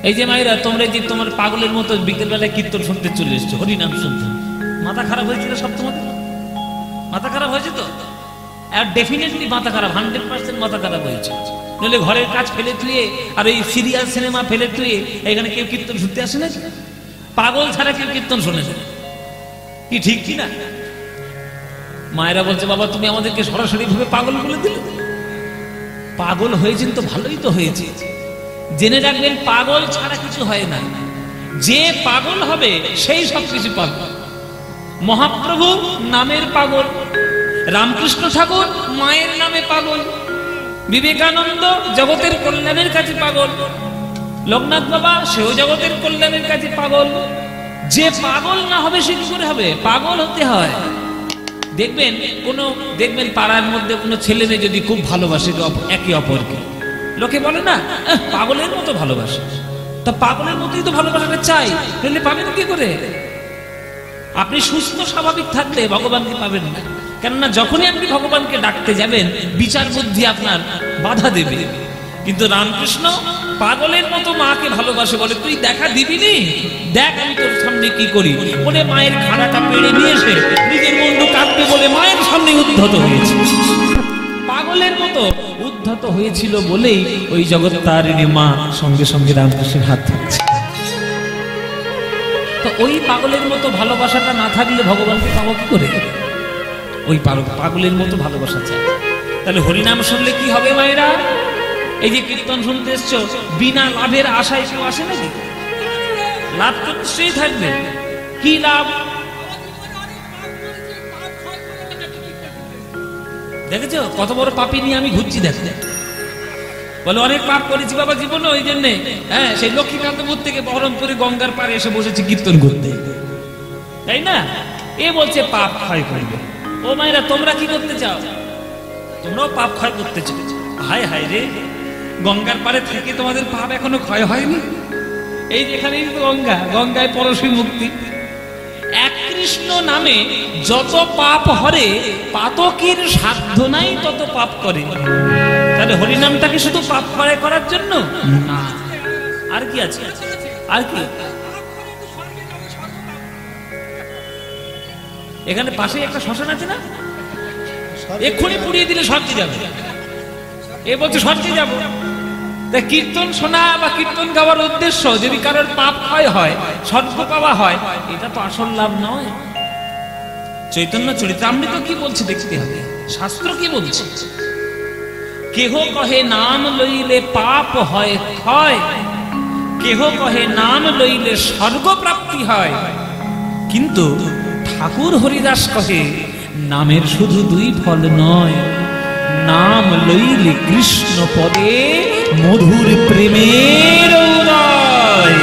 এই যে মায়েরা, তোমরা যে তোমার পাগলের মতো বিকেলবেলায় কীর্তন শুনতে চলে এসছো, হরিনাম শুনতে, মাথা খারাপ হয়েছিল সব? তোমাদের মাথা খারাপ হয়েছে তো? আর ডেফিনেটলি মাথা খারাপ, 100% মাথা খারাপ হয়েছে। নইলে ঘরের কাজ ফেলে তুই আর এই সিরিয়াল সিনেমা ফেলে তুই এখানে কেউ কীর্তন শুনতে আসে না? পাগল ছাড়া কেউ কীর্তন শোনে না, কি ঠিক কি না? মায়েরা বলছে, বাবা তুমি আমাদেরকে সরাসরি ভাবে পাগল বলে দিলে। পাগল হয়েছেন তো ভালোই তো হয়েছে। জেনে রাখবেন, পাগল ছাড়া কিছু হয় না। যে পাগল হবে সেই সব কিছু পাবে। মহাপ্রভু নামের পাগল, রামকৃষ্ণ ঠাকুর মায়ের নামে পাগল, বিবেকানন্দ জগতের কল্যাণের কাছে পাগল, লোকনাথ বাবা সেও জগতের কল্যাণের কাছে পাগল। যে পাগল না হবে সে কি করে হবে? পাগল হতে হয়। দেখবেন পাড়ার মধ্যে কোনো ছেলে মেয়ে যদি খুব ভালোবাসে একে অপরকে, লোকে বলে না পাগলের মতো ভালোবাসে। তা পাগলের মতোই তো ভালোবাসাটা চাই, তাহলে পাবেন কি করে? আপনি সুস্থ স্বাভাবিক থাকলে ভগবানকে পাবেন না। কেননা যখনই আপনি ভগবানকে ডাকতে যাবেন, বিচার বুদ্ধি আপনার বাধা দেবে। কিন্তু রামকৃষ্ণ পাগলের মতো মাকে ভালোবাসে, বলে তুই দেখা দিবি নি, দেখ আমি তোর সামনে কি করি। বলে মায়ের খাড়াটা পেড়ে নিয়ে এসে নিজের মুন্ডু কাঁদবে বলে মায়ের সামনে উদ্ধত হয়েছে। পাগলের মতো উদ্ধত হয়েছিল বলেই ওই জগত্তারিণী মা সঙ্গে সঙ্গে রামকৃষ্ণের হাত ধরেছে। তো ওই পাগলের মতো ভালোবাসাটা না থাকলে ভগবানকে পাবো কি করে? ওই পাগলের মতো ভালোবাসা চাই। তাহলে হরিনাম শুনলে কি হবে মায়েরা? এই যে কীর্তন শুনতে এসছো, বিনা লাভের আশায় কেউ আসে নাকি? লাভ তো নিশ্চয়ই থাকবে। কি লাভ? দেখেছো কত বড় পাপী নিয়ে আমি ঘুরছি। দেখতে বলে অনেক পাপ করেছি বাবা জীবনে, ওই জন্যে সেই লক্ষ্মীকান্তপুর থেকে বহরমপুরে গঙ্গার পাড়ে এসে বসেছি কীর্তন করতে, তাই না? এ বলছে পাপ ক্ষয় করবে। ও মায়েরা, তোমরা কি করতে চাও? তোমরাও পাপ ক্ষয় করতে চাও। হায় হায় রে, গঙ্গার পাড়ে থেকে তোমাদের পাপ এখনো ক্ষয় হয়নি? এই যেখানেই তো গঙ্গা, গঙ্গায় পরশী মুক্তি। এক কৃষ্ণ নামে যত পাপ হরে, পাতকের সাধ্য নাই তত পাপ করে। তাহলে হরিনামটাকে শুধু পাপ ক্ষয় করার জন্য না, আর কি আছে? আর কি? এখানে পাশে একটা শ্মশান আছে না, এক্ষুনি পুড়িয়ে দিলে স্বর্গে যাবে। এ বলছে স্বর্গে যাবো। তাই কীর্তন শোনা বা কীর্তন গাওয়ার উদ্দেশ্য যদি কারোর পাপ ক্ষয় হয়, স্বর্গ পাওয়া হয়, এটা তো আসল লাভ নয়। চৈতন্য চরিতামৃত কি বলছে দেখতে হবে, শাস্ত্র কি বলছে। কেহ কহে নাম লইলে পাপ হয় ক্ষয়, কেহ কহে নাম লইলে স্বর্গ প্রাপ্তি হয়। কিন্তু ঠাকুর হরিদাস কহে নামের শুধু দুই ফল নয়, নাম লইলে কৃষ্ণ পদে মধুর প্রেমের উদয়।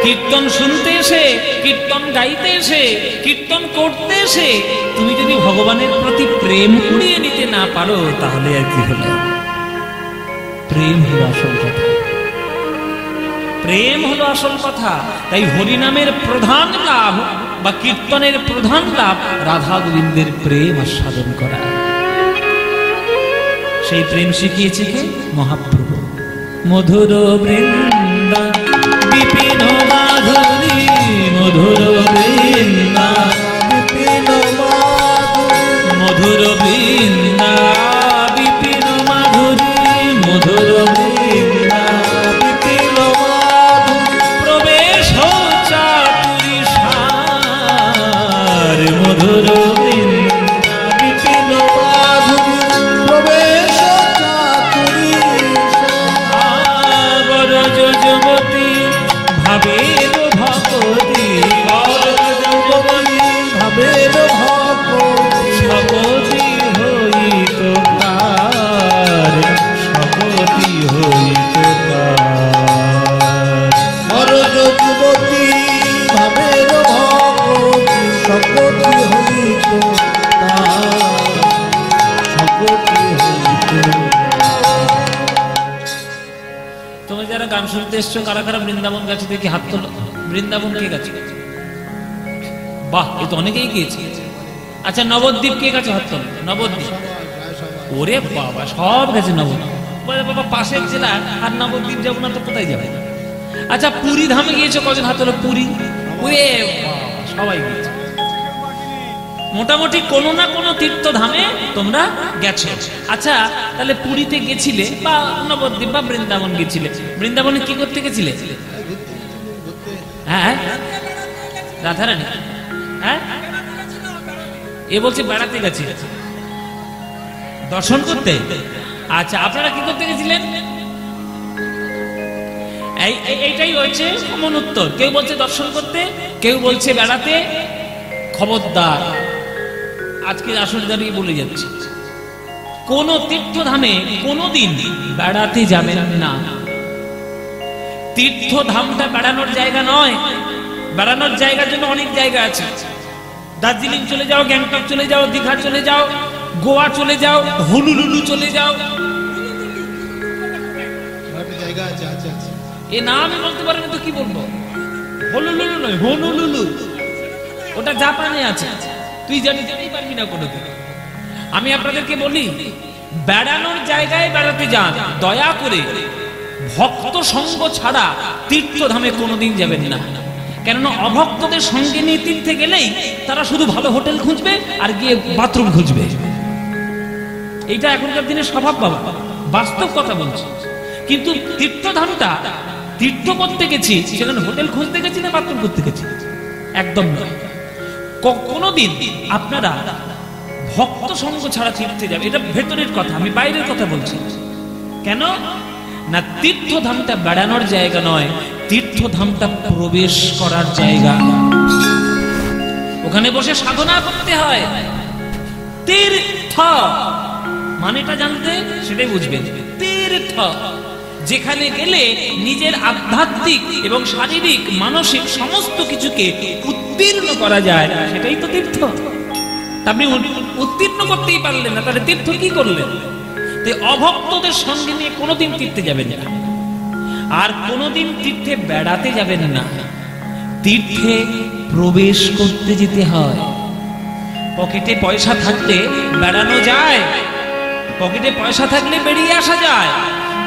কীর্তন শুনতে এসে, কীর্তন গাইতে এসে, কীর্তন করতে এসে তুমি যদি ভগবানের প্রতি প্রেম কুড়িয়ে নিতে না পারো, তাহলে আর কি হলো? প্রেম হলো আসল কথা, প্রেম হলো আসল কথা। তাই হরিনামের প্রধান লাভ বা কীর্তনের প্রধান লাভ রাধা গোবিন্দের প্রেম আস্বাদন করা। সেই প্রেম শিখিয়েছে কে? মহাপ্রভু। মধুর বৃন্দা বিপিন মাধুরী, মধুর বৃন্দা বিপিন মাধুরী, মধুর বৃন্দা বিপিন মাধুরী, মধুর বৃন্দা বিপিন মাধুরী, প্রবেশ চাতুরী সার, মধুর বৃন্দা বিপিন মাধুরী, প্রবেশ চাতুরী সার। বরজ যুবতী ভাবের ভগতি, বরজ যুবতী ভাবের ভগতি, সকতি হইত কার, সকতি হইত কার। বরজ যুবতী ভাবের ভগতি, সকতি হইত কার, সকতি হইত। তোমরা যারা গান শুনতে এসছো, কারা কারা বৃন্দাবন গেছে দেখি হাত তোলো। বৃন্দাবন কে গেছে? বাহ, এ তো অনেকেই গিয়েছে। আচ্ছা, নবদ্বীপ কে গেছে? হাত তোলো। নবদ্বীপ, ওরে বাবা, সব গেছে নবদ্বীপ। বলে বাবা পাশের জেলা, আর নবদ্বীপ যাবো না তো কোথায় যাবে? আচ্ছা পুরী ধামে গিয়েছো কজন হাত হলো? পুরী সবাই গিয়েছে। মোটামুটি কোনো না কোনো তীর্থ ধামে তোমরা গেছো। আচ্ছা তাহলে পুরীতে গেছিলে বা নবদ্বীপ বা বৃন্দাবন গেছিলে, বৃন্দাবনে কি করতে গেছিলে? হ্যাঁ রাধারানী, হ্যাঁ এ বলছে বেড়াতে গেছি, দর্শন করতে। আচ্ছা আপনারা কি করতে গেছিলেন? এইটাই হয়েছে কমন উত্তর। কেউ বলছে দর্শন করতে, কেউ বলছে বেড়াতে। খবরদার, আজকে আসল দাঁড়িয়ে বলে যাচ্ছি, কোন তীর্থধামে কোনদিন বেড়াতে যাবেন না। তীর্থধামটা বেড়ানোর জায়গা নয়। বেড়ানোর জায়গার জন্য অনেক জায়গা আছে। দার্জিলিং চলে যাও, গ্যাংটক চলে যাও, দীঘা চলে যাও, গোয়া চলে যাও, হনুলুলু চলে যাও। এ নাম আমি বলতে পারবো তো কি বলবো? হনুলুলু নয়, হনুলুলু, ওটা জাপানে আছে। তুই জানিতেই পারবি না কোনোদিন। আমি আপনাদেরকে বলি, বেড়ানোর জায়গায় বেড়াতে যান, দয়া করে ভক্ত সঙ্গ ছাড়া তীর্থধামে কোনোদিন যাবেন না। কেননা অভক্তদের সঙ্গে নিয়ে তীর্থে গেলেই তারা শুধু ভালো হোটেল খুঁজবে আর গিয়ে বাথরুম খুঁজবে। এইটা এখনকার দিনে স্বভাব বাবা, বাস্তব কথা বলছি। কিন্তু তীর্থধামটা তীর্থ করতে গেছি, সেখানে হোটেল খুঁজতে গেছি না বাথরুম করতে গেছি? একদম নয়। কোনোদিন আপনারা ভক্ত সঙ্গ ছাড়া তীর্থে যাবে, এটা ভেতরের কথা, আমি বাইরের কথা বলছি। কেন না, তীর্থধামটা বেড়ানোর জায়গা নয়, তীর্থধামটা প্রবেশ করার জায়গা। ওখানে বসে সাধনা করতে হয়। তীর্থ মানেটা জানতে, সেটাই বুঝবেন। তীর্থ যেখানে গেলে নিজের আধ্যাত্মিক এবং শারীরিক মানসিক সমস্ত কিছুকে উত্তীর্ণ করা যায়, সেটাই তো তীর্থ। আপনি উত্তীর্ণ করতেই পারলেন না, তাহলে তীর্থ কি করলেন? অভক্তদের সঙ্গে নিয়ে কোনোদিন তীর্থে যাবেন না, আর কোনোদিন তীর্থে বেড়াতে যাবেন না। তীর্থে প্রবেশ করতে যেতে হয়। পকেটে পয়সা থাকলে বেড়ানো যায়, পকেটে পয়সা থাকলে বেরিয়ে আসা যায়,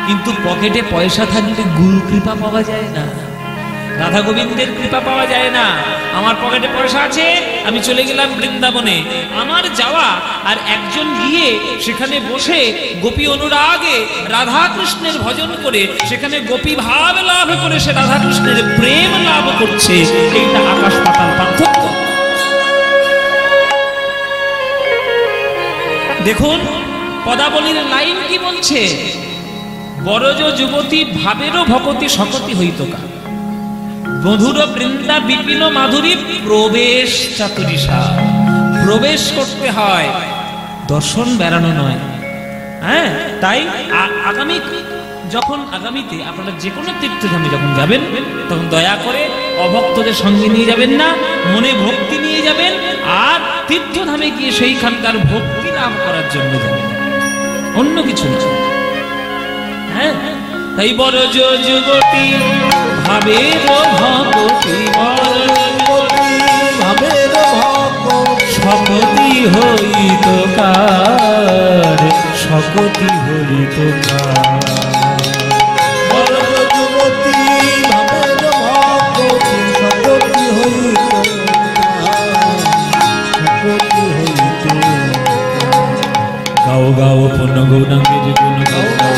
কিন্তু পকেটে পয়সা থাকলে গুরু কৃপা পাওয়া যায় না, রাধা গোবিন্দের কৃপা পাওয়া যায় না। আমার পকেটে পয়সা আছে, আমি চলে গেলাম বৃন্দাবনে, আমার যাওয়া আর একজন গিয়ে সেখানে বসে গোপী অনুরাগে রাধা কৃষ্ণের ভজন করে সেখানে গোপী ভাব লাভ করে সে রাধা কৃষ্ণের প্রেম লাভ করছে, এইটা আকাশ পাতাল পার্থক্য। দেখুন পদাবলীর লাইন কি বলছে, বরজ যুবতী ভাবেরও ভকতি সকতি হইতকা, মধুর বৃন্দা বিপিন মাধুরী প্রবেশ চাতুরিষা। প্রবেশ করতে হয়, দর্শন বেড়ানো নয়। হ্যাঁ, তাই আগামীতে আপনারা যে কোনো তীর্থধামে যখন যাবেন, তখন দয়া করে অভক্তদের সঙ্গে নিয়ে যাবেন না, মনে ভক্তি নিয়ে যাবেন। আর তীর্থধামে গিয়ে সেইখানকার ভক্তি লাভ করার জন্য যাবেন, অন্য কিছু না। হ্যাঁ, তাই বরজ যুবতী ভাবের ভকতি, ভাবের ভকতি সকতি হইতকার, সকতি হইতকার। বরজ যুবতী ভাবের ভকতি সকতি হইতকার, সকতি হইতকার। গাও গাও পুণ্য গৌরাঙ্গের গুণ, গাও গাও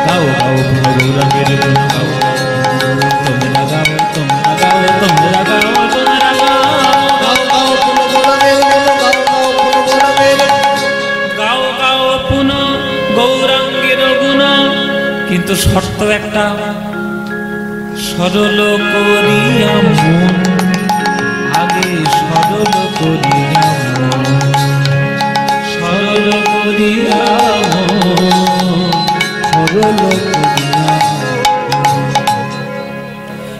গাও গাও পুণ্য গৌরাঙ্গের গুণ, গাও তোমরা গাও, তোমরা গাও, তোমরা গাও, তোমরা গাও, গাও গাও পুণ্য গৌরাঙ্গের গুণ। কিন্তু শর্ত একটা, সরল করিয়া মন, আগে সরল করিয়া মন, সরল করিয়া মন, সরল করিয়া।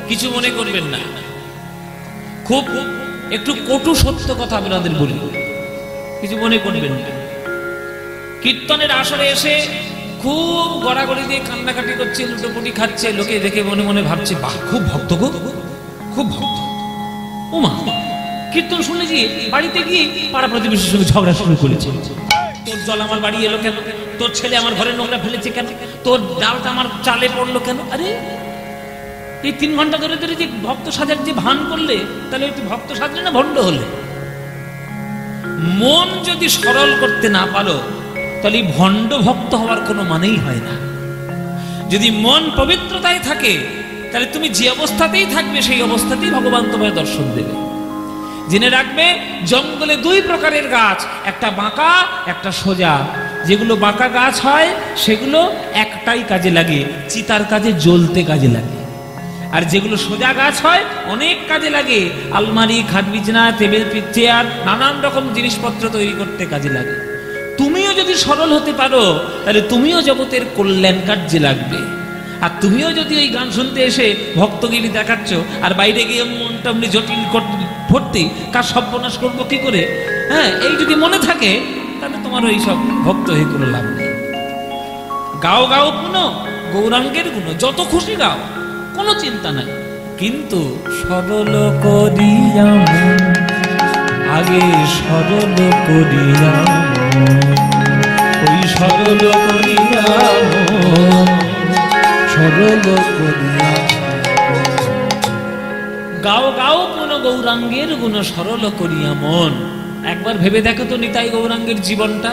কিছু মনে করবেন না, খুব একটু কটু সত্য কথা আপনাদের বলি, কিছু মনে করবেন না। কীর্তনের আসরে এসে খুব গড়াগড়ি দিয়ে কান্নাকাটি করছে, লুটোপুটি খাচ্ছে, লোকে দেখে মনে মনে ভাবছে, বাহ খুব ভক্ত গো, খুব ভক্ত। ওমা, কীর্তন শুনে গিয়ে বাড়িতে গিয়ে পাড়া প্রতিবেশীর সঙ্গে ঝগড়া শুরু করেছে। তোর জল আমার বাড়ি এলো কেন, তোর ছেলে আমার ঘরে নোংরা ফেলেছে কেন, তোর ডালটা আমার চালে পড়লো কেন। আরে এই 3 ঘন্টা ধরে ধরে যে ভক্ত সাজার যে ভান করলে, তাহলে তুই ভক্ত সাজলে না ভণ্ড হলে? মন যদি সরল করতে না পারো তাহলে ভণ্ড ভক্ত হওয়ার কোনো মানেই হয় না। যদি মন পবিত্রতায় থাকে তাহলে তুমি যে অবস্থাতেই থাকবে সেই অবস্থাতেই ভগবান তোমায় দর্শন দেবে। জেনে রাখবে, জঙ্গলে 2 প্রকারের গাছ, একটা বাঁকা একটা সোজা। যেগুলো বাঁকা গাছ হয় সেগুলো একটাই কাজে লাগে, চিতার কাজে, জ্বলতে কাজে লাগে। আর যেগুলো সোজা গাছ হয় অনেক কাজে লাগে, আলমারি, খাট বিছানা, টেবিল, চেয়ার, নানান রকম জিনিসপত্র তৈরি করতে কাজে লাগে। তুমিও যদি সরল হতে পারো তাহলে তুমিও জগতের কল্যাণ কার্যে লাগবে। আর তুমিও যদি ওই গান শুনতে এসে ভক্তগিরি দেখাচ্ছ আর বাইরে গিয়ে মনটা এমনি জটিল ভর্তি, কার সর্বনাশ করবো কি করে, হ্যাঁ, এই যদি মনে থাকে তাহলে তোমার ওই সব ভক্ত হয়ে কোনো লাভ নেই। গাও গাও পুনো গৌরাঙ্গের গুণ, যত খুশি গাও, কোনো চিন্তা নাই, কিন্তু সরল করিয়া মন, আগে সরল করিয়া মন, ওই সরল করিয়া মন, সরল করিয়া গাও গাও পুনো গৌরাঙ্গের গুণ, সরল করিয়া মন। একবার ভেবে দেখো তো নিতাই গৌরাঙ্গের জীবনটা।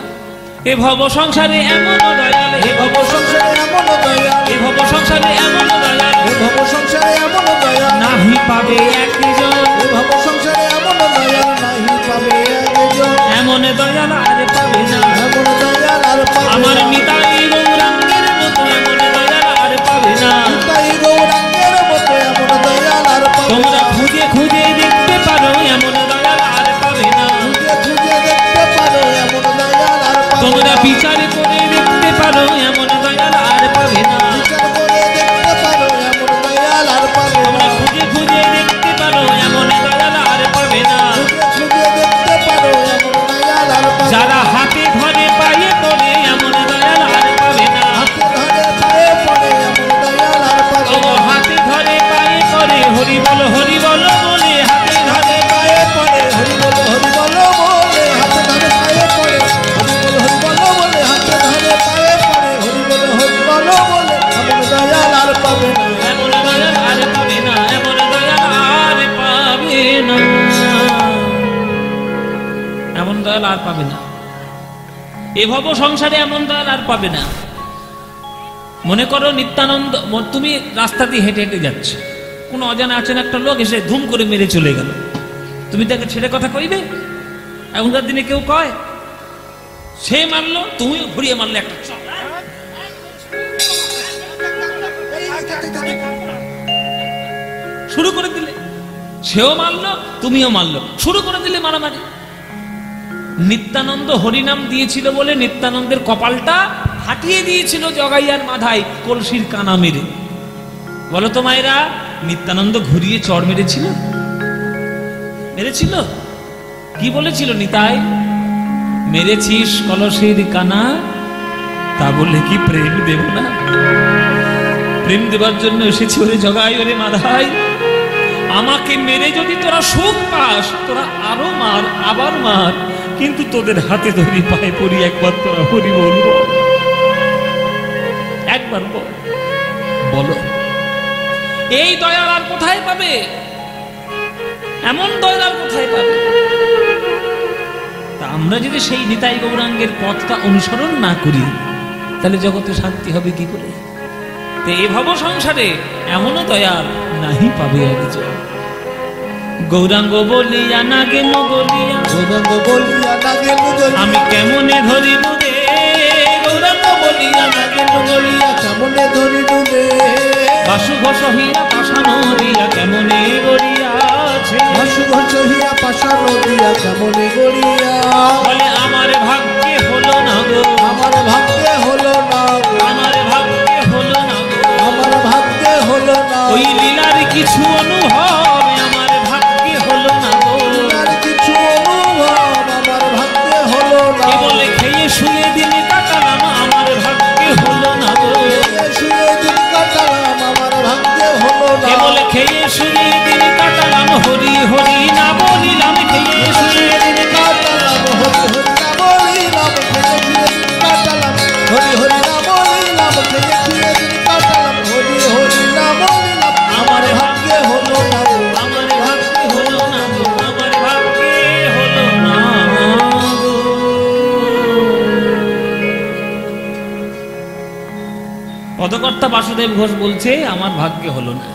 এ ভব সংসারে এমন দয়াল, হে ভব সংসারে এমন দয়া, এ ভব সংসারে এমন দয়াল, হে ভব সংসারে এমন দয়া, নাহি পাবে একজন, হে ভব সংসারে এমন দয়া, নাহি পাবে একজন, এমন দয়াল আর পাবে না, এমন দয়াল আর পাবে আমার না। নিতাই গৌরাঙ্গের মতো এমন দয়াল আর পাবে না। নিতাই গৌরাঙ্গের মতো এমন দয়াল আর পাবে তোমরা না। খুঁজে খুঁজে দেখতে পারো এমন দয়াল আর পাবে না। খুঁজে খুঁজে দেখতে পারো এমন দয়াল আর পাবে তোমরা না। বিচার করে দেখতে পারো এমন দয়াল আর পাবে না। বিচার করে দেখতে পারো এমন দয়াল আর পাবে না। তোমরা খুঁজে খুঁজে দেখতে পারো এমন দয়াল আর পাবে না। খুঁজে খুঁজে দেখতে পারো এমন দয়াল আর পাবে না। যারা হাতে ধরে পায়ে পড়ে এমন দয়াল আর পাবে না। হাতে ধরে পায়ে পড়ে এমন দয়াল আর পাবে ও না। হাতে ধরে পায়ে পড়ে হরি বল বলে, হাতে ধরে পায়ে পড়ে হরি বল বলে, হাতে ধরে পায়ে পড়ে হরি বল বলে, হাতে ধরে পায়ে পড়ে হরি বল বলে, এমন দয়াল আর পাবে না। এমন দয়াল আর পাবে না, এমন দয়াল আর পাবে না, এমন দয়াল আর পাবে না। এ ভব সংসারে এমন দয়াল আর পাবে না। মনে করো নিত্যানন্দ, তুমি রাস্তা দিয়ে হেঁটে হেঁটে যাচ্ছ, কোনো অজানা আছেন একটা লোক এসে ধুম করে মেরে চলে গেল, তুমি তাকে ছেড়ে কথা কইবে? এখনকার দিনে কেউ কয়? সে মারলো, তুমিও ঘুরিয়ে মারলে একটা চল, শুরু করে দিলে। সেও মারলো, তুমিও মারলো, শুরু করে দিলে মারামারি। নিত্যানন্দ হরিনাম দিয়েছিল বলে নিত্যানন্দের কপালটা ফাটিয়ে দিয়েছিল জগাইয়ার মাথায় কলসির কানা মেরে। বলো তো মায়েরা, নিত্যানন্দ ঘুরিয়ে চড় মেরেছিল? মেরেছিল? কি বলেছিল নিতাই? মেরেছিস কলসির কানা, তা বলে কি প্রেম দেব না? প্রেম দেবার জন্য এসেছি ওরে জগাই, ওরে মাধাই। আমাকে মেরে যদি তোরা সুখ পাস, তোরা আরো মার, আবার মার, কিন্তু তোদের হাতে ধরি, পায়ে পড়ি, একবার তোরা হরি বলবো, একবার বলো। এই দয়াল আর কোথায় পাবে? এমন দয়াল আর কোথায় পাবে? তা আমরা যদি সেই নিতাই গৌরাঙ্গের পথটা অনুসরণ না করি তাহলে জগতে শান্তি হবে কি করে? তো এই ভব সংসারে এমনও দয়াল নাহি পাবে একজন। গৌরাঙ্গ বলিয়া না গেল গলিয়া, গৌরাঙ্গ বলিয়া না গেল গলিয়া, আমি কেমনে ধরিব রে? গৌরাঙ্গ বলিয়া না গেল গলিয়া, কেমনে ধরিব রে? বাসুঘ সহিয়া পাশানো দিয়া কেমনে গড়িয়াছে, বাসুঘ সহিয়া পাশানো দিয়া কেমনে গড়িয়া, বলে আমার ভাগ্যে হলো না গো, আমার ভাগ্যে হলো না গো, আমার ভাগ্যে হলো না গো, আমার ভাগ্যে হলো না, ওই লীলার কিছু অনুভব আমার ভাগ্যে হলো না গো, আর কিছু অনুভব আমার ভাগ্যে হলো না, বলে খেয়ে শুয়ে দিন কাটালাম আমার ভাগ্যে হলো না গো, শুয়ে দিন কাটালাম আমার ভাগ্যে হলো না, বলে খেয়ে শুয়ে দিন কাটালাম হরি হরি না বলিলাম, খেয়ে শুয়ে দিন কাটালাম হরি হরি না বলিলাম, খেয়ে পদকর্তা বাসুদেব ঘোষ বলছে আমার ভাগ্যে হলো না।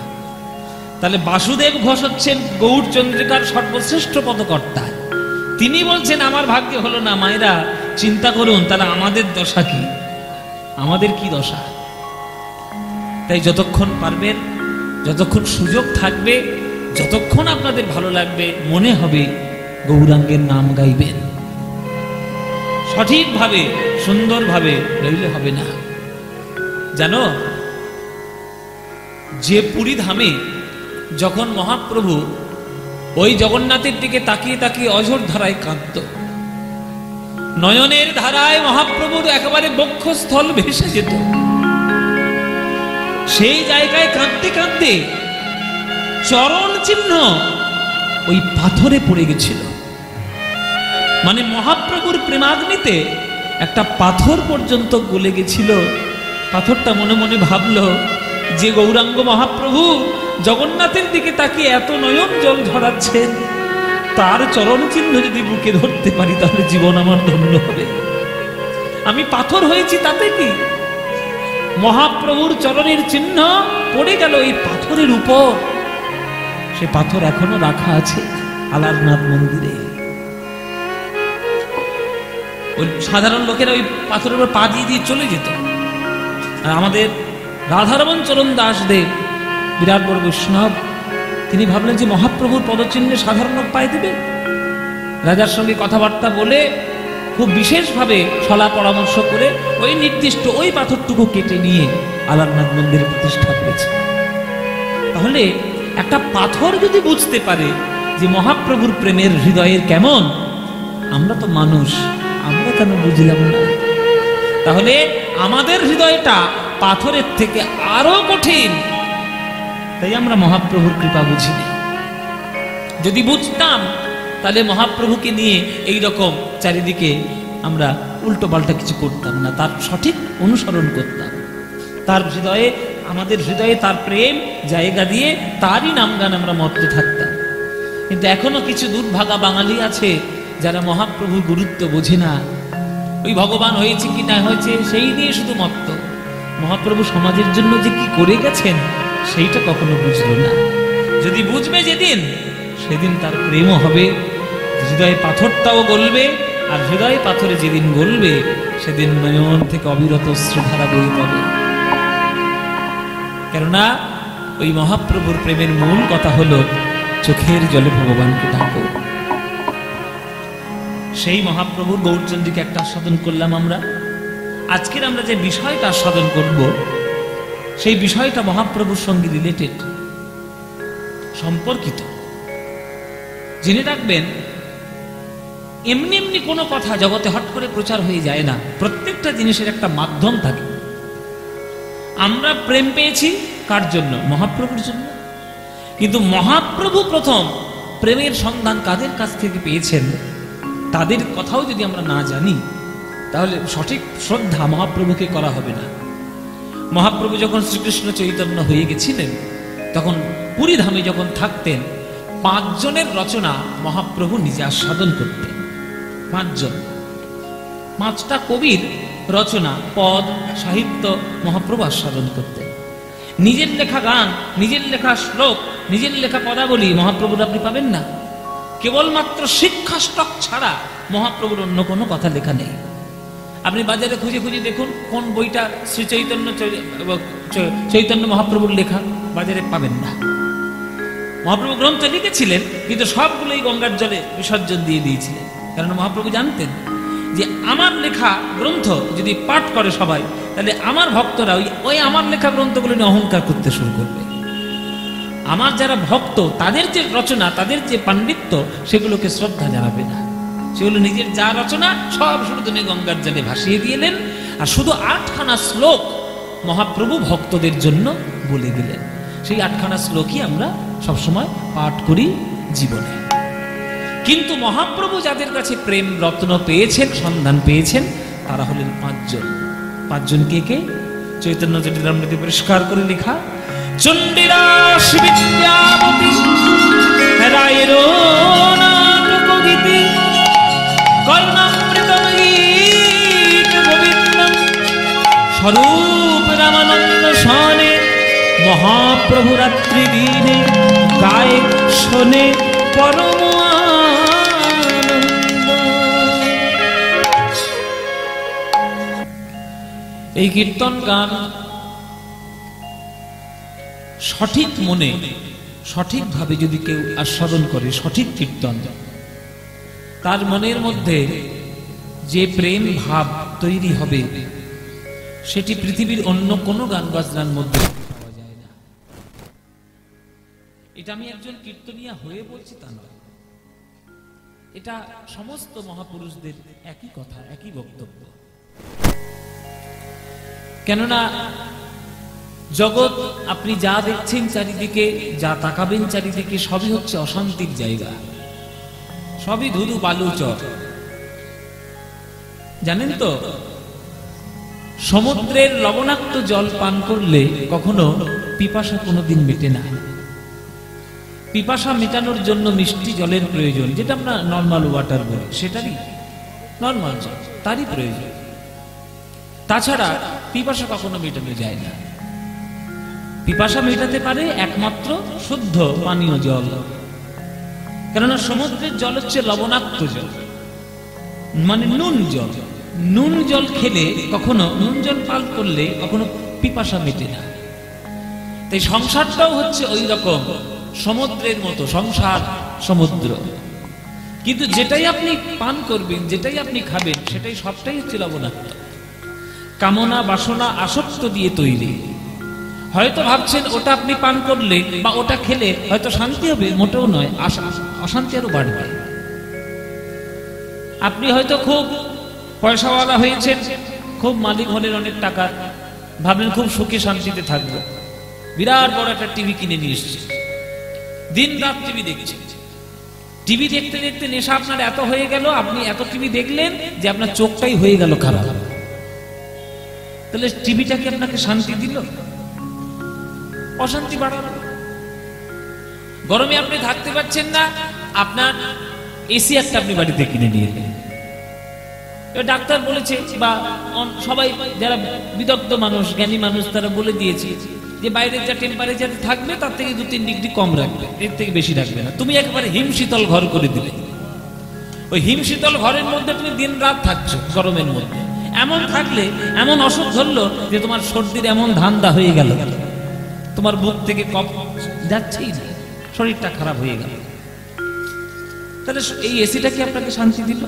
তাহলে বাসুদেব ঘোষ হচ্ছেন গৌরচন্দ্রিকার সর্বশ্রেষ্ঠ পদকর্তা, তিনি বলছেন আমার ভাগ্যে হলো না। মায়েরা চিন্তা করুন, তাহলে আমাদের দশা কি, আমাদের কি দশা? তাই যতক্ষণ পারবেন, যতক্ষণ সুযোগ থাকবে, যতক্ষণ আপনাদের ভালো লাগবে, মনে হবে গৌরাঙ্গের নাম গাইবেন সঠিকভাবে, সুন্দরভাবে, নইলে হবে না। জানো, যে পুরী ধামে যখন মহাপ্রভু ওই জগন্নাথের দিকে তাকিয়ে তাকিয়ে অঝোর ধারায় কাঁদত, নয়নের ধারায় মহাপ্রভুর একেবারে বক্ষস্থল ভেসে যেত, সেই জায়গায় কাঁদতে কাঁদতে চরণ চিহ্ন ওই পাথরে পড়ে গেছিল। মানে মহাপ্রভুর প্রেমাগ্নিতে একটা পাথর পর্যন্ত গলে গেছিল। পাথরটা মনে মনে ভাবলো যে গৌরাঙ্গ মহাপ্রভু জগন্নাথের দিকে তাকিয়ে এত নয়ন জল ঝরাচ্ছেন, তার চরণ চিহ্ন যদি বুকে ধরতে পারি তাহলে জীবন আমার ধন্য হবে। আমি পাথর হয়েছি তাতে কি, মহাপ্রভুর চরণের চিহ্ন পড়ে গেল এই পাথরের উপর। সে পাথর এখনো রাখা আছে আলারনাথ মন্দিরে। ওই সাধারণ লোকেরা ওই পাথরের উপর পা দিয়ে দিয়ে চলে যেত। আর আমাদের রাধারমণ চরণ দাস দেব, বিরাট বড় বৈষ্ণব, তিনি ভাবলেন যে মহাপ্রভুর পদচিহ্নে সাধারণ লোক পায়ে দেবে। রাজার সঙ্গে কথাবার্তা বলে খুব বিশেষভাবে সলা পরামর্শ করে ওই নির্দিষ্ট ওই পাথরটুকু কেটে নিয়ে আলারনাথ মন্দিরে প্রতিষ্ঠা করেছে। তাহলে একটা পাথর যদি বুঝতে পারে যে মহাপ্রভুর প্রেমের হৃদয়ের কেমন, আমরা তো মানুষ, আমরা কেন বুঝলাম না? তাহলে আমাদের হৃদয়টা পাথরের থেকে আরো কঠিন, তাই আমরা মহাপ্রভুর কৃপা বুঝিনি। যদি বুঝতাম তাহলে মহাপ্রভুকে নিয়ে এই রকম চারিদিকে আমরা উল্টো পাল্টা কিছু করতাম না, তার সঠিক অনুসরণ করতাম। তার হৃদয়ে, আমাদের হৃদয়ে তার প্রেম জায়গা দিয়ে তারই নাম গান আমরা মত্ত থাকতাম। কিন্তু এখনো কিছু দুর্ভাগা বাঙালি আছে যারা মহাপ্রভুর গুরুত্ব বোঝে না। ওই ভগবান হয়েছে কি না হয়েছে সেই নিয়ে শুধু মত্ত। মহাপ্রভু সমাজের জন্য যে কি করে গেছেন সেইটা কখনো বুঝলো না। যদি বুঝবে যেদিন, সেদিন তার প্রেমও হবে, হৃদয়ে পাথরটাও গলবে। আর হৃদয়ে পাথরে যেদিন গলবে সেদিন নয়ন থেকে অবিরত অশ্রুধারা বয়ে পড়ে। কেননা ওই মহাপ্রভুর প্রেমের মূল কথা হলো চোখের জলে ভগবানকে ডাকো। সেই মহাপ্রভুর গৌরচন্দ্রীকে একটা আস্বাদন করলাম আমরা। আজকের আমরা যে বিষয়টা আস্বাদন করব সেই বিষয়টা মহাপ্রভুর সঙ্গে রিলেটেড, সম্পর্কিত। জেনে রাখবেন, এমনি এমনি কোনো কথা জগতে হট করে প্রচার হয়ে যায় না। প্রত্যেকটা জিনিসের একটা মাধ্যম থাকে। আমরা প্রেম পেয়েছি কার জন্য? মহাপ্রভুর জন্য। কিন্তু মহাপ্রভু প্রথম প্রেমের সন্ধান কাদের কাছ থেকে পেয়েছেন তাদের কথাও যদি আমরা না জানি তাহলে সঠিক শ্রদ্ধা মহাপ্রভুকে করা হবে না। মহাপ্রভু যখন শ্রীকৃষ্ণ চৈতন্য হয়ে গেছিলেন তখন পুরী ধামে যখন থাকতেন 5 জনের রচনা মহাপ্রভু নিজে আস্বাদন করতেন। 5 জন, 5টা কবির রচনা, পদ, সাহিত্য মহাপ্রভু আস্বাদন করতেন। নিজের লেখা গান, নিজের লেখা শ্লোক, নিজের লেখা পদাবলী মহাপ্রভুর আপনি পাবেন না। কেবলমাত্র শিক্ষা স্টক ছাড়া মহাপ্রভুর অন্য কোনো কথা লেখা নেই। আপনি বাজারে খুঁজে খুঁজে দেখুন কোন বইটা শ্রী চৈতন্য মহাপ্রভুর লেখা, বাজারে পাবেন না। মহাপ্রভু গ্রন্থ লিখেছিলেন কিন্তু সবগুলোই গঙ্গার জলে বিসর্জন দিয়ে দিয়েছিলেন। কারণ মহাপ্রভু জানতেন যে আমার লেখা গ্রন্থ যদি পাঠ করে সবাই, তাহলে আমার ভক্তরা ওই আমার লেখা গ্রন্থগুলো নিয়ে অহংকার করতে শুরু করবে। আমার যারা ভক্ত তাদের যে রচনা, তাদের যে পাণ্ডিত্য, সেগুলোকে শ্রদ্ধা জানাবে না। সেগুলো নিজের যা রচনা সব শুধু গঙ্গার জলে ভাসিয়ে দিলেন। আর শুধু 8খানা শ্লোক মহাপ্রভু ভক্তদের জন্য বলে দিলেন। সেই 8খানা শ্লোকই আমরা সবসময় পাঠ করি জীবনে। কিন্তু মহাপ্রভু যাদের কাছে প্রেম রত্ন পেয়েছেন, সন্ধান পেয়েছেন, তারা হলেন 5 জন। 5 জন কে কে? চৈতন্য চরিতামৃতে পরিষ্কার করে লেখা, চণ্ডীদাস বিদ্যাপতি, রায়ের নাটক গীতি, কর্ণামৃতম গীত গোবিন্দম, স্বরূপ রামানন্দ সনে মহাপ্রভু রাত্রি দিনে গায়ে শোনে পরম আনন্দ। এই কীর্তন গান সঠিক মনে সঠিকভাবে যদি কেউ আস্বাদন করে, সঠিক কীর্তন, তার মনের মধ্যে যে প্রেম ভাব তৈরি হবে সেটি পৃথিবীর অন্য কোনো গান বাজনার মধ্যে পাওয়া যায় না। এটা আমি একজন কীর্তনিয়া হয়ে বলছি তা নয়, এটা সমস্ত মহাপুরুষদের একই কথা, একই বক্তব্য। কেননা জগৎ আপনি যা দেখছেন চারিদিকে, যা তাকাবেন চারিদিকে, সবই হচ্ছে অশান্তির জায়গা, সবই ধুধু বালু চর। জানেন তো, সমুদ্রের লবণাক্ত জল পান করলে কখনো পিপাসা কোনোদিন মেটে না। পিপাসা মেটানোর জন্য মিষ্টি জলের প্রয়োজন, যেটা আমরা নর্মাল ওয়াটার বলি, সেটারই নর্মাল জল, তারই প্রয়োজন। তাছাড়া পিপাসা কখনো মেটানো যায় না। পিপাসা মেটাতে পারে একমাত্র শুদ্ধ পানীয় জল। কেননা সমুদ্রের জল হচ্ছে লবণাক্ত জল, মানে নুন জল। নুন জল খেলে কখনো, নুন জল পান করলে কখনো পিপাসা মেটে না। তাই সংসারটাও হচ্ছে ওই রকম সমুদ্রের মতো, সংসার সমুদ্র। কিন্তু যেটাই আপনি পান করবেন, যেটাই আপনি খাবেন, সেটাই সবটাই হচ্ছে লবণাক্ত, কামনা বাসনা আসক্ত দিয়ে তৈরি। হয়তো ভাবছেন ওটা আপনি পান করলে বা ওটা খেলে হয়তো শান্তি হবে, মোটেও নয়, অশান্তি আরো বাড়বে। আপনি হয়তো খুব পয়সাওয়ালা হয়েছেন, খুব মালিক হলেন অনেক টাকা, ভাবলেন খুব সুখে শান্তিতে থাকবো, বিরাট বড় একটা টিভি কিনে নিয়ে এসছে, দিন রাত টিভি দেখছেন। টিভি দেখতে দেখতে নেশা আপনার এত হয়ে গেল, আপনি এত টিভি দেখলেন যে আপনার চোখটাই হয়ে গেল খারাপ। তাহলে টিভিটা কি আপনাকে শান্তি দিল? অশান্তি বাড়ালো। গরমে আপনি থাকতে পারছেন না, আপনার এসি একটা আপনি বাড়িতে কিনে নিয়ে এলেন। ডাক্তার বলেছে বা সবাই যারা বিদগ্ধ মানুষ, জ্ঞানী মানুষ, তারা বলে দিয়েছে যে বাইরের যা টেম্পারেচার থাকবে তার থেকে 2-3 ডিগ্রি কম রাখবে, এর থেকে বেশি রাখবে না। তুমি একেবারে হিমশীতল ঘর করে দিলে, ওই হিমশীতল ঘরের মধ্যে তুমি দিন রাত থাকছো গরমের মধ্যে। এমন থাকলে এমন অসুখ ধরলো যে তোমার সর্দির এমন ধান্দা হয়ে গেল, তোমার বুক থেকে কফ যাচ্ছেই না, শরীরটা খারাপ হয়ে গেল। তাহলে এই এসিটা কি আপনাকে শান্তি দিল?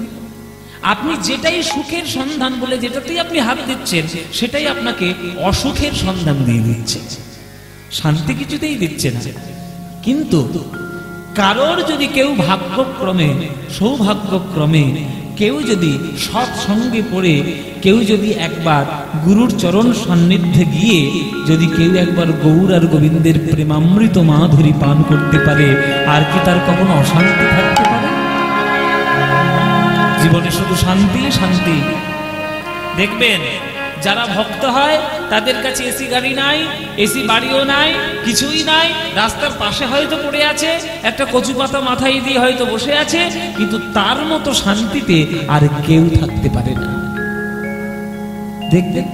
আপনি যেটাই সুখের সন্ধান বলে যেটাতেই আপনি হাত দিচ্ছেন, সেটাই আপনাকে অসুখের সন্ধান দিয়ে দিচ্ছে, শান্তি কিছুতেই দিচ্ছে না। কিন্তু কারোর যদি কেউ ভাগ্যক্রমে, সৌভাগ্যক্রমে কেউ যদি সৎসঙ্গে পড়ে, কেউ যদি একবার গুরুর চরণ সান্নিধ্যে গিয়ে যদি কেউ একবার গৌর আর গোবিন্দের প্রেমামৃত মাধুরী পান করতে পারে, আর কি তার কখনো অশান্তি থাকতে পারে? জীবনে শুধু শান্তি শান্তি। দেখবেন যারা ভক্ত হয় তাদের কাছে এসি গাড়ি নাই, এসি বাড়িও নাই, কিছুই নাই, রাস্তার পাশে হয়তো পড়ে আছে, একটা কচু পাতা মাথায় দিয়ে হয়তো বসে আছে, কিন্তু তার মতো শান্তিতে আর কেউ থাকতে পারে না। দেখবেন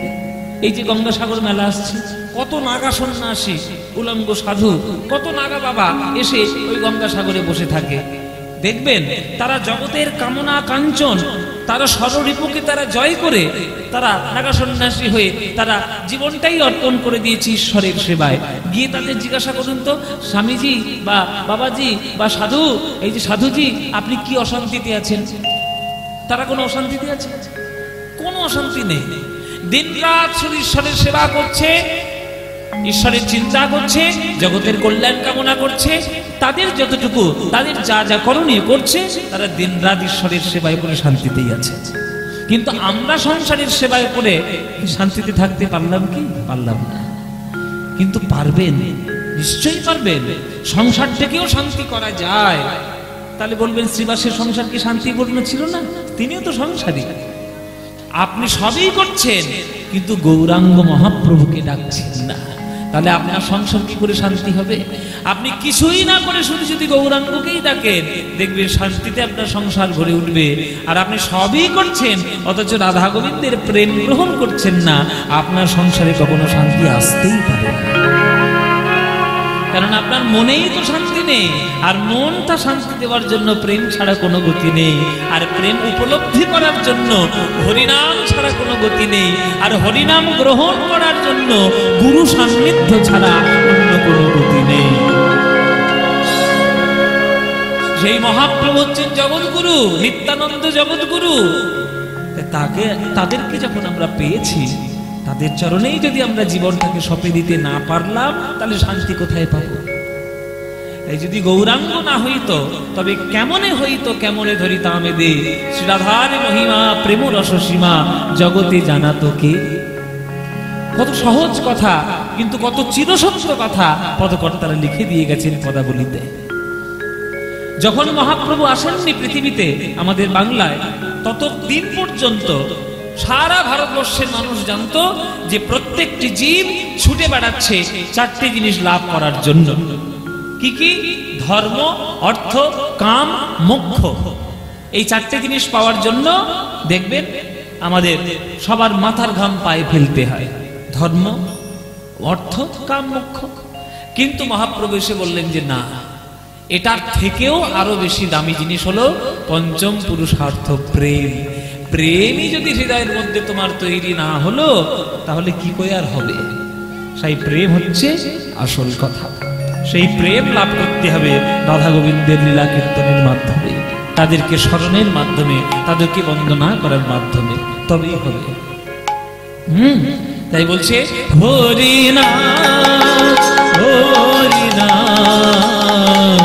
এই যে গঙ্গাসাগর মেলা আসছে, কত নাগা সন্ন্যাসী, উলঙ্গ সাধু, কত নাগা বাবা এসে ওই গঙ্গাসাগরে বসে থাকে। দেখবেন তারা জগতের কামনা কাঞ্চন, তারা সর্বরিপুকে তারা জয় করে, তারা নাগা সন্ন্যাসী হয়ে তারা জীবনটাই অর্পণ করে দিয়েছে ঈশ্বরের সেবায়। গিয়ে তাদের জিজ্ঞাসা করুন তো, স্বামীজি বা বাবাজি বা সাধু, এই যে সাধুজি, আপনি কি অশান্তিতে আছেন? তারা কোনো অশান্তিতে আছে? কোনো অশান্তি নেই। দিন রাত শুধু ঈশ্বরের সেবা করছে, ঈশ্বরের চিন্তা করছে, জগতের কল্যাণ কামনা করছে। তাদের যতটুকু, তাদের যা যা করণীয় করছে, তারা দিন রাত ঈশ্বরের সেবায় করে শান্তিতেই আছে। কিন্তু আমরা সংসারের সেবায় করে শান্তিতে থাকতে পারলাম কি? পারলাম না। কিন্তু পারবেন, নিশ্চয়ই পারবেন। সংসার থেকেও শান্তি করা যায়। তাহলে বলবেন শ্রীবাসের সংসার কি শান্তিপূর্ণ ছিল না? তিনিও তো সংসারী। আপনি সবই করছেন কিন্তু গৌরাঙ্গ মহাপ্রভুকে ডাকছেন না। তাহলে আপনার সংসার কি করে শান্তি হবে? আপনি কিছুই না করে শুধু যদি গৌরাঙ্গকেই ডাকেন, দেখবেন শান্তিতে আপনার সংসার ভরে উঠবে। আর আপনি সবই করছেন অথচ রাধা গোবিন্দের প্রেম গ্রহণ করছেন না, আপনার সংসারে কখনো শান্তি আসতেই পারে না। কারণ আপনার মনেই তো শান্তি নেই, আর মনটা শান্তি দেওয়ার জন্য প্রেম ছাড়া কোনো গতি নেই, আর প্রেম উপলব্ধি করার জন্য হরিনাম ছাড়া কোনো গতি নেই, আর হরিনাম গ্রহণ করার জন্য গুরু সান্নিধ্য ছাড়া অন্য কোনো গতি নেই। সেই মহাপ্রভু হচ্ছেন জগৎগুরু, নিত্যানন্দ জগৎগুরু। তাদেরকে যখন আমরা পেয়েছি, তাদের চরণেই যদি আমরা জীবনটাকে সঁপে দিতে না পারলাম, তাহলে শান্তি কোথায় পাবো? এই যদি গৌরাঙ্গ না হইতো, তবে কেমনে হইতো কেমনে ধরিতাম দে, শ্রীরাধার মহিমা প্রেম রসসীমা জগতে জানাতো কে। কত সহজ কথা, কিন্তু কত চিরসত্য কথা পদকর্তারা লিখে দিয়ে গেছেন পদাবলিতে। যখন মহাপ্রভু আসেননি পৃথিবীতে, আমাদের বাংলায়, ততদিন পর্যন্ত সারা ভারতবর্ষের মানুষ জানতো যে প্রত্যেকটি জীব ছুটে বেড়াচ্ছে চারটি জিনিস লাভ করার জন্য। কি কি? ধর্ম, অর্থ, কাম, মোক্ষ। এই চারটি জিনিস পাওয়ার জন্য দেখবেন আমাদের সবার মাথার ঘাম পায়ে ফেলতে হয়। ধর্ম, অর্থ, কাম, মোক্ষ। কিন্তু মহাপ্রভু এসে বললেন যে না, এটার থেকেও আরো বেশি দামি জিনিস হলো পঞ্চম পুরুষার্থ প্রেম। প্রেমই যদি হৃদয়ের মধ্যে তোমার তৈরি না হলো, তাহলে কি করে আর হবে? সেই প্রেম হচ্ছে আসল কথা। সেই প্রেম লাভ করতে হবে রাধা গোবিন্দের লীলা কীর্তনের মাধ্যমে, তাদেরকে স্মরণের মাধ্যমে, তাদেরকে বন্দনা করার মাধ্যমে, তবেই হবে। তাই বলছে হরি নাম হরি নাম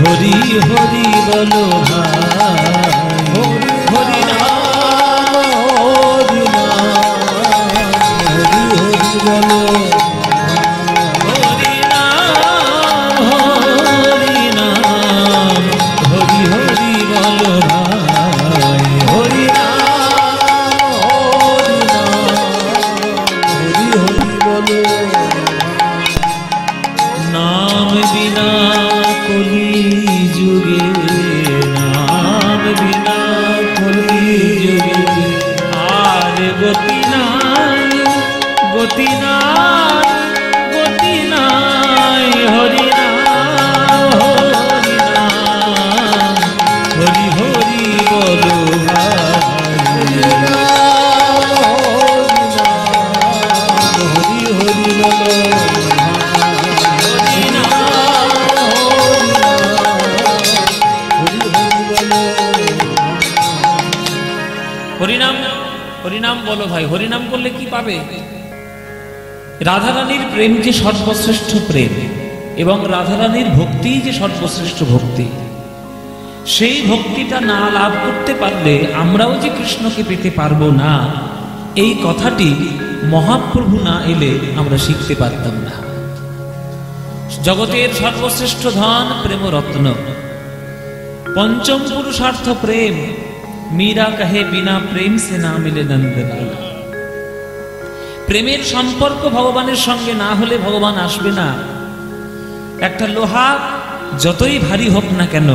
হরি হরি বলো হরি নাম হরি নাম হরি হরি বলো হরি নাম হরি নাম হরি হরি বলো ভাই হরি নাম হরি নাম হরি হরি বলো। নাম বিনা কলি যুগে, নাম বিনা কলি যুগে আর গতি নাই, গতি নাই, গতি নাই। হরি নাম হরি নাম হরি হরি বলো হরি নাম হরি হরি বলো হরিনাম। হরিনাম বলো ভাই। হরিনাম করলে কি পাবে? রাধারানীর প্রেম যে সর্বশ্রেষ্ঠ প্রেম, এবং রাধারানীর ভক্তি যে সর্বশ্রেষ্ঠ ভক্তি, সেই ভক্তিটা না লাভ করতে পারলে আমরাও যে কৃষ্ণকে পেতে পারবো না, এই কথাটি মহাপ্রভু না এলে আমরা শিখতে পারতাম না। জগতের সর্বশ্রেষ্ঠ ধন প্রেম রত্ন, পঞ্চম পুরুষার্থ প্রেম। মীরা কহে বিনা প্রেম সে না মিলে নন্দলাল। প্রেমের সম্পর্ক ভগবানের সঙ্গে না হলে ভগবান আসবে না। একটা লোহা যতই ভারী হোক না কেন,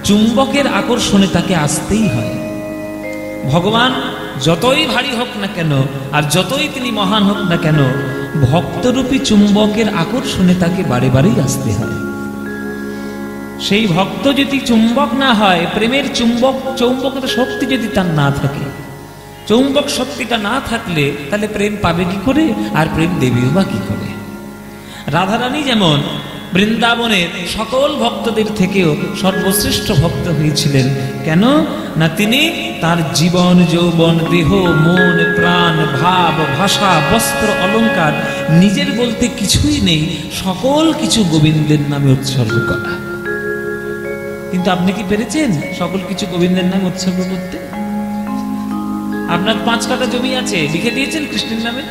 চুম্বকের আকর্ষণে তাকে আসতেই হয়। ভগবান যতই ভারী হোক না কেন, আর যতই তিনি মহান হোক না কেন, ভক্তরূপী চুম্বকের আকর্ষণে তাকে বারে বারেই আসতে হয়। সেই ভক্ত যদি চুম্বক না হয়, প্রেমের চৌম্বকের শক্তি যদি তার না থাকে, চৌম্বক শক্তিটা না থাকলে তাহলে প্রেম পাবে কি করে, আর প্রেম দেবেও বা কি করে? রাধারানী যেমন বৃন্দাবনের সকল ভক্তদের থেকেও সর্বশ্রেষ্ঠ ভক্ত হয়েছিলেন। কেন না তিনি তার জীবন, যৌবন, দেহ, মন, প্রাণ, ভাব, ভাষা, বস্ত্র, অলংকার নিজের বলতে কিছুই নেই, সকল কিছু গোবিন্দের নামে উৎসর্গ করা। কিন্তু আপনি কি পেরেছেন সকল কিছু গোবিন্দের নামে উৎসর্গ করতে? আপনার 5 কাঠা জমি আছে, লিখে দিয়েছেন কৃষ্ণের নামে।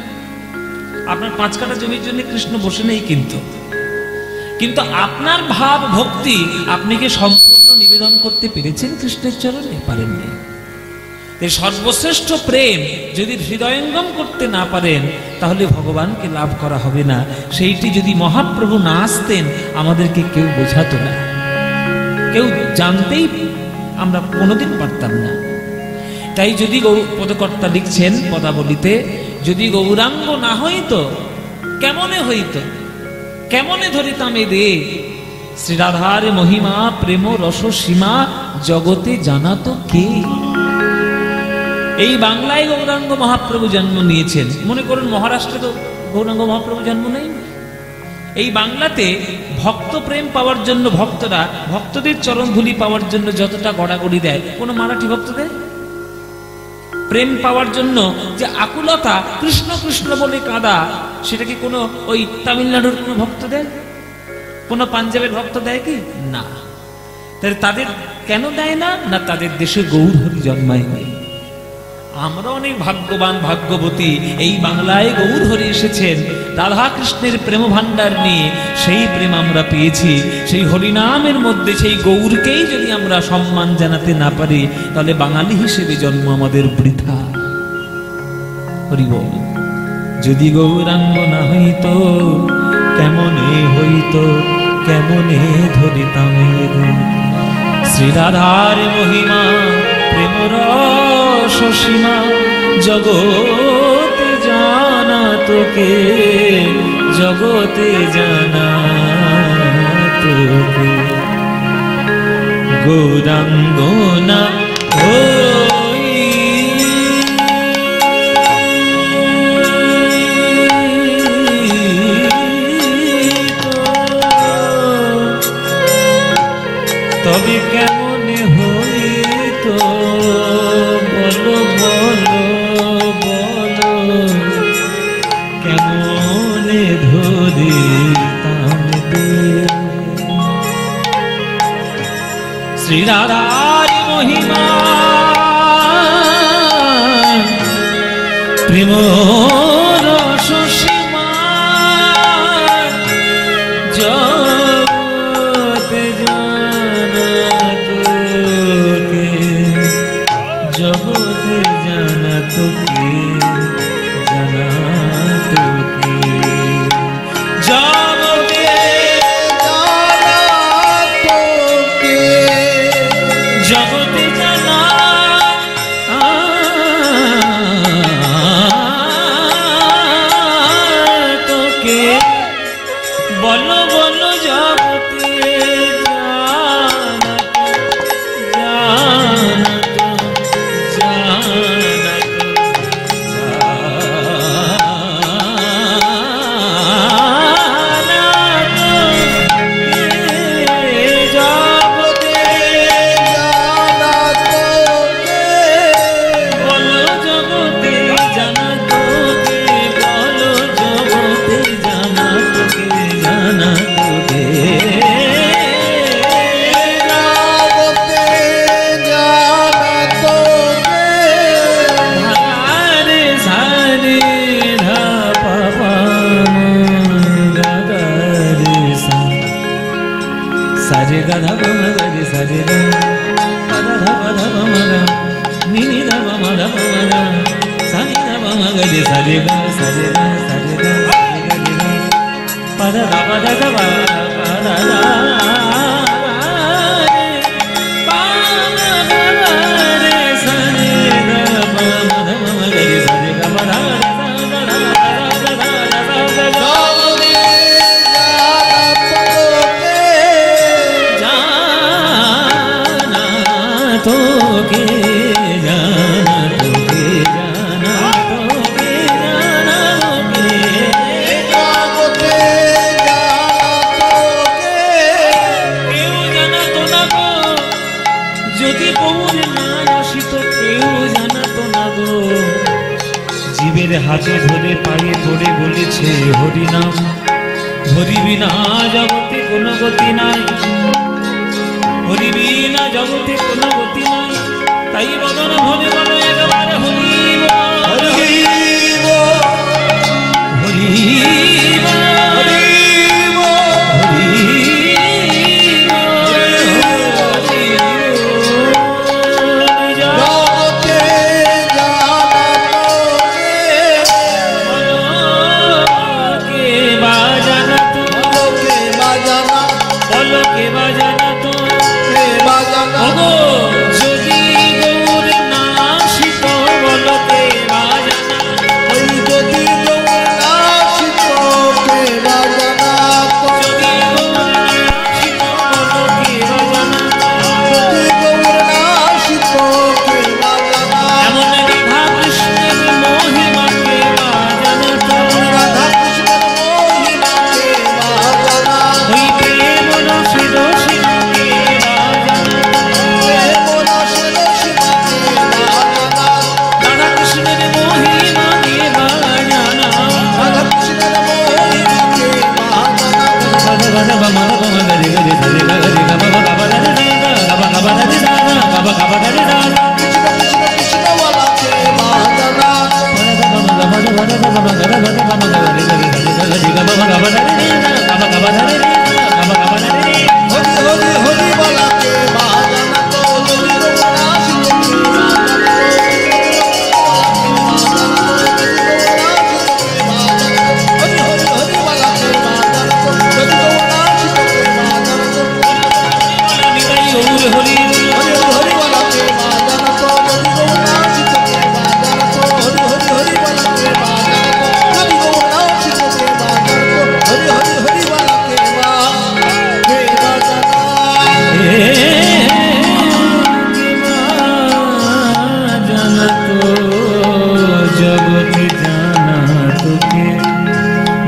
আপনার 5 কাঠা জমির জন্য কৃষ্ণ বসে নেই, কিন্তু আপনার ভাব ভক্তি আপনি কি সম্পূর্ণ নিবেদন করতে পেরেছেন কৃষ্ণের চরণে? পারেননি। এই সর্বশ্রেষ্ঠ প্রেম যদি হৃদয়ঙ্গম করতে না পারেন তাহলে ভগবানকে লাভ করা হবে না। সেইটি যদি মহাপ্রভু না আসতেন আমাদেরকে কেউ বোঝাতো না, কেউ জানতেই আমরা কোনোদিন পারতাম না। তাই যদি পদকর্তা লিখছেন পদাবলিতে, যদি গৌরাঙ্গ না হইতো কেমনে হইতো, কেমনে ধরিতাম এ দে, শ্রী রাধার মহিমা প্রেম রস সীমা জগতে জানাতো কে। এই বাংলায় গৌরাঙ্গ মহাপ্রভু জন্ম নিয়েছেন, মনে করুন মহারাষ্ট্রে তো গৌরাঙ্গ মহাপ্রভু জন্ম নেই। এই বাংলাতে ভক্ত প্রেম পাওয়ার জন্য ভক্তরা ভক্তদের চরণ ধুলি পাওয়ার জন্য যতটা গড়াগড়ি দেয়, কোন মারাঠি ভক্ত দেয়? প্রেম পাওয়ার জন্য যে আকুলতা, কৃষ্ণ কৃষ্ণ বলে কাঁদা, সেটা কি কোনো ওই তামিলনাড়ুর কোনো ভক্ত দেয়? কোনো পাঞ্জাবের ভক্ত দেয় কি? না। তাহলে তাদের কেন দেয় না? না, তাদের দেশে গৌর হরি জন্মায়নি। আমরা অনেক ভাগ্যবান ভাগ্যবতী, এই বাংলায় গৌর হরি এসেছেন রাধা কৃষ্ণের প্রেম ভান্ডার নিয়ে, সেই প্রেম আমরা পেয়েছি। সেই হরিনামের মধ্যে সেই গৌরকেই যদি আমরা সম্মান জানাতে না পারি তাহলে বাঙালি হিসেবে জন্ম আমাদের বৃথা। হরি বল। যদি গৌরাঙ্গ না হইতো কেমনে হইতো, কেমনে ধরিতাম শ্রী রাধার মহিমা প্রেম রস সীমা জগতে জানা তোকে, জগতে জানা তোকে। গৌরাঙ্গ না তবে কেমনে হইতো, বলো বলো বলো, কেমনে ধরিতাম শ্রী রাধার মহিমা প্রেম রস সীমা জগতে জানা তোকে, জগতে জানা তোকে, জানা তোকে, জগতে জানা তোকে, জগতে জানা তোকে। বলো বলো জগতে জানা তো, জানা তো, সারে গাধা বমগরি সারে রে পদা ধা বমগা নিনি ধা বমগা বমগা সানি ধা বমগরি সারে গা সারে গা সারে গা সারে গা পদা ধা পদা ধা পদা ধা রে সারে গা বমগা বমগরি সারে গা পদা তোকে জানা তোকে, জানা তোকে, জানা তোকে, জগতে জানা তোকে। কেউ জানাতো না গো, যদি পৌর না আসিত কেউ জানাতো না গো। জীবের হাতে ধরে পায়ে পড়ে বলেছে হরিনাম, হরি বিনা জগতে কোনো গতি নাই, হরি বিনা জগতে কোনো গতি নাই। তাই বদন ধরে বলো একবার হরি হরি হরি জগতে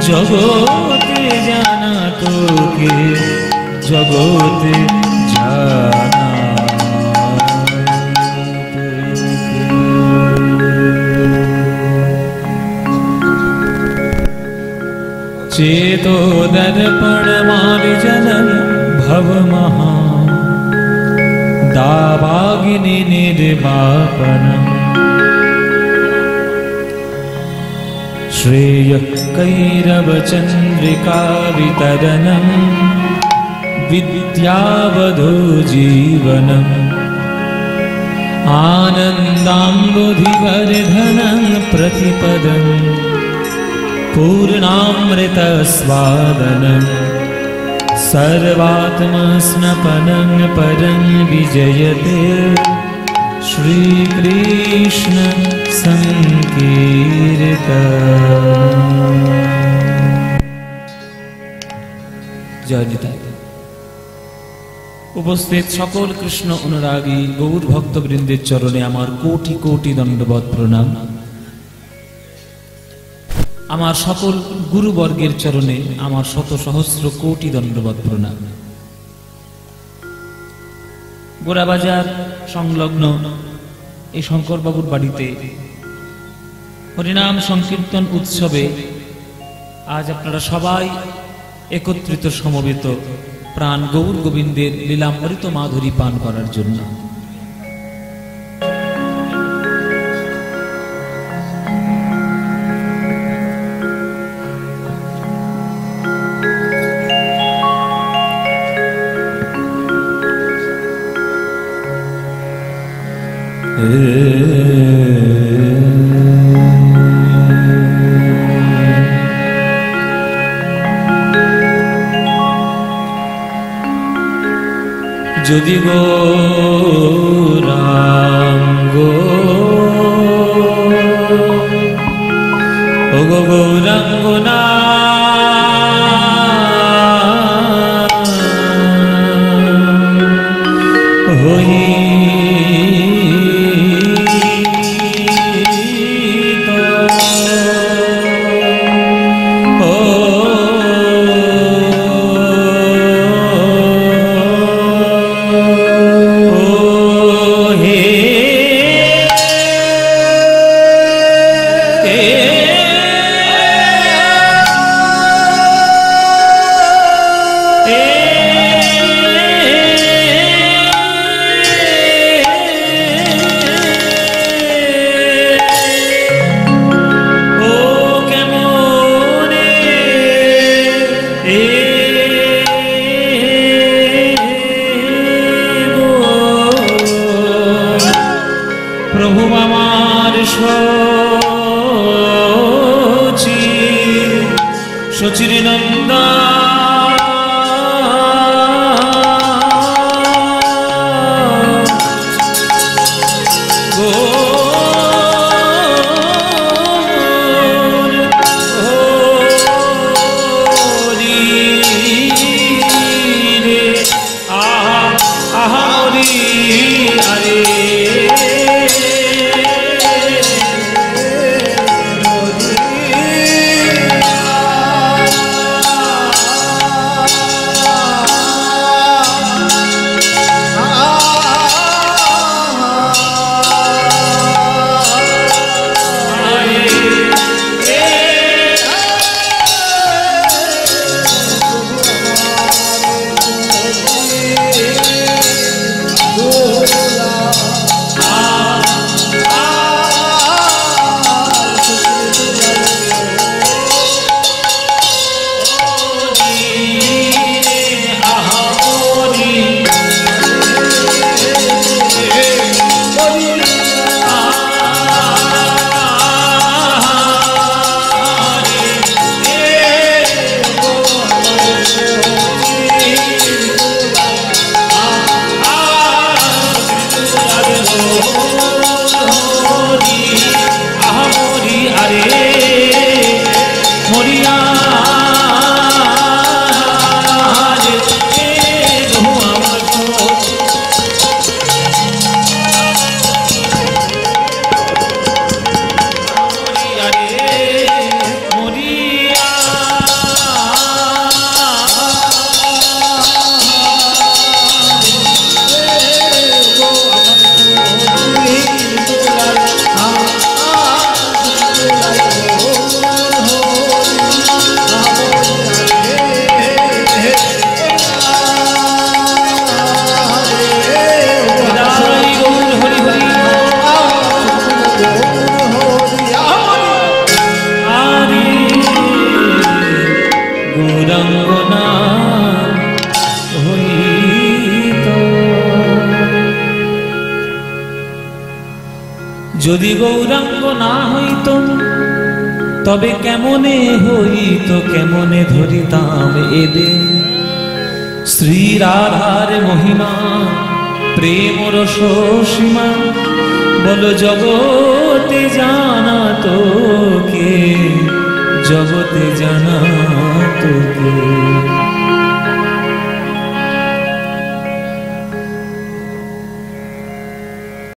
জগতে জানা তোকে জগতে জানা चेतो दर्पण मार्जनम भव महा दावाग्नि निर्वापनम श्रेय कैरव चंद्रिका वितरणम विद्यावधो जीवनम आनन्दाम्बुधिवर्धनं प्रतिपदम् पूर्णामृतस्वादनं सर्वात्मस्नपनं परं विजयते श्रीकृष्ण संकीर्तनम्। जय निताई। उपस्थित सकल कृष्ण अनुरागी गौर भक्तबृंदेर चरणे आमार कोटि कोटि दंडवत प्रणाम। आमार सकल गुरुवर्गेर चरणे आमार शत सहस्र कोटि दंडवत प्रणाम। गोड़ाबाजार संलग्न ए शंकर बाबुर बाड़ीते हरिनाम संकीर्तन उत्सवे आज आपनारा सबाई एकत्रित समवेत प्राण गौर गोविंदेर लीलामृत माधुरी पान करार जन्य। যদি গৌরাঙ্গ ও গৌরাঙ্গ না হই গৌরাঙ্গ না হইত, যদি গৌরাঙ্গ না হইত তবে কেমনে হইত, কেমনে ধরিতাম এদে শ্রী রাধার মহিমা প্রেম রস সীমা, বলো জগতে জানা তোকে, জগতে জানা তোকে।